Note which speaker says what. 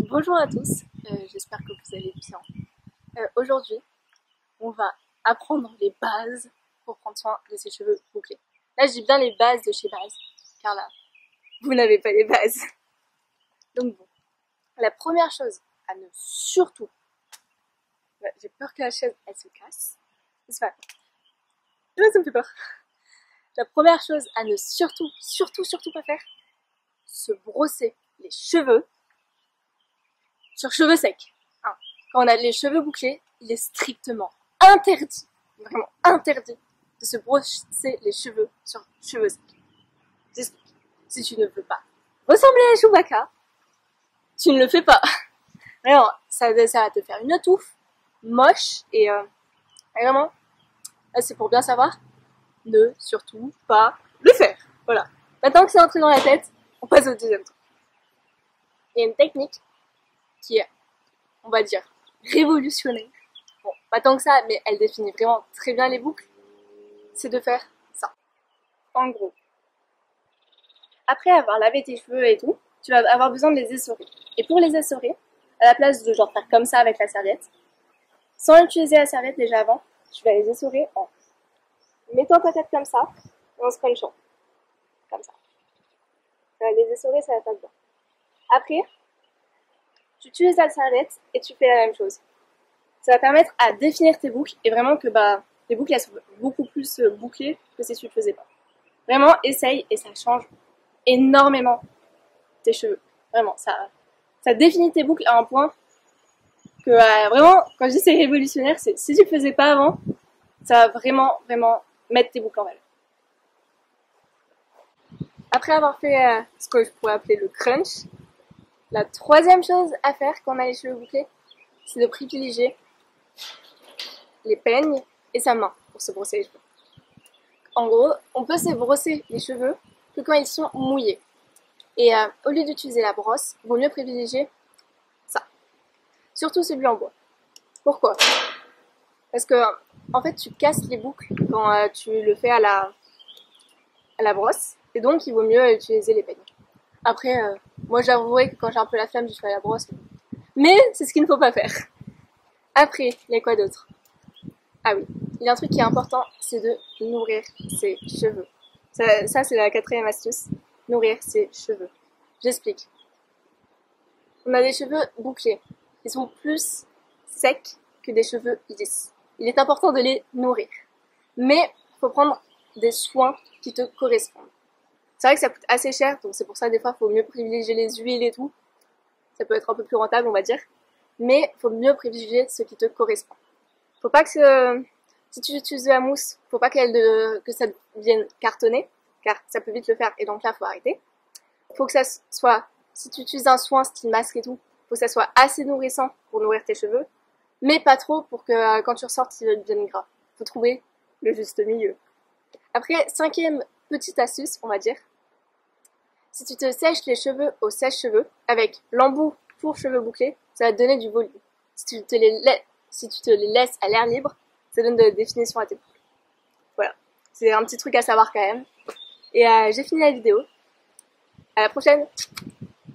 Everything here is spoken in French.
Speaker 1: Bonjour à tous, j'espère que vous allez bien. Aujourd'hui, on va apprendre les bases pour prendre soin de ses cheveux bouclés. Là, je dis bien les bases de chez Base, car là, vous n'avez pas les bases. Donc bon, la première chose à ne surtout... J'ai peur que la chaise, elle se casse. C'est pas grave. Ça me fait peur. La première chose à ne surtout pas faire, se brosser les cheveux sur cheveux secs. Hein. Quand on a les cheveux bouclés, il est strictement interdit, vraiment interdit, de se brosser les cheveux sur cheveux secs. J'explique. Si tu ne veux pas ressembler à Chewbacca, tu ne le fais pas. Vraiment, ça va te faire une touffe moche et vraiment, c'est pour bien savoir, ne surtout pas le faire. Voilà. Maintenant que c'est entré dans la tête, on passe au deuxième truc. Il y a une technique qui est, on va dire, révolutionnaire. Bon, pas tant que ça, mais elle définit vraiment très bien les boucles. C'est de faire ça. En gros, après avoir lavé tes cheveux et tout, tu vas avoir besoin de les essorer. Et pour les essorer, à la place de genre faire comme ça avec la serviette, sans utiliser la serviette déjà avant, tu vas les essorer en mettant ta tête comme ça et en scrunchant. Comme ça. Tu vas les essorer, ça va faire bien. Après, tu utilises la serviette et tu fais la même chose. Ça va permettre à définir tes boucles et vraiment que tes boucles elles sont beaucoup plus bouclées que si tu ne le faisais pas. Vraiment, essaye et ça change énormément tes cheveux. Vraiment, ça définit tes boucles à un point que vraiment, quand je dis c'est révolutionnaire, c'est si tu le faisais pas avant, ça va vraiment mettre tes boucles en valeur. Après avoir fait ce que je pourrais appeler le crunch, la troisième chose à faire quand on a les cheveux bouclés, c'est de privilégier les peignes et sa main pour se brosser les cheveux. En gros, on peut se brosser les cheveux que quand ils sont mouillés. Et au lieu d'utiliser la brosse, il vaut mieux privilégier ça. Surtout celui en bois. Pourquoi ? Parce que en fait, tu casses les boucles quand tu le fais à la brosse. Et donc, il vaut mieux utiliser les peignes. Après, moi j'avouerai que quand j'ai un peu la flemme, je fais à la brosse. Mais c'est ce qu'il ne faut pas faire. Après, il y a quoi d'autre ? Ah oui, il y a un truc qui est important, c'est de nourrir ses cheveux. Ça c'est la quatrième astuce, nourrir ses cheveux. J'explique. On a des cheveux bouclés. Ils sont plus secs que des cheveux lisses. Il est important de les nourrir. Mais il faut prendre des soins qui te correspondent. C'est vrai que ça coûte assez cher, donc c'est pour ça des fois il faut mieux privilégier les huiles et tout. Ça peut être un peu plus rentable, on va dire. Mais il faut mieux privilégier ce qui te correspond. Faut pas que si tu utilises de la mousse, faut pas que ça devienne cartonné, car ça peut vite le faire et donc là faut arrêter. Faut que ça soit, si tu utilises un soin style masque et tout, faut que ça soit assez nourrissant pour nourrir tes cheveux, mais pas trop pour que quand tu ressortes ils deviennent gras. Faut trouver le juste milieu. Après, cinquième petite astuce, on va dire, si tu te sèches les cheveux au sèche-cheveux avec l'embout pour cheveux bouclés, ça va te donner du volume. Si tu te les laisses à l'air libre, ça donne de la définition à tes boucles. Voilà, c'est un petit truc à savoir quand même. Et j'ai fini la vidéo. À la prochaine.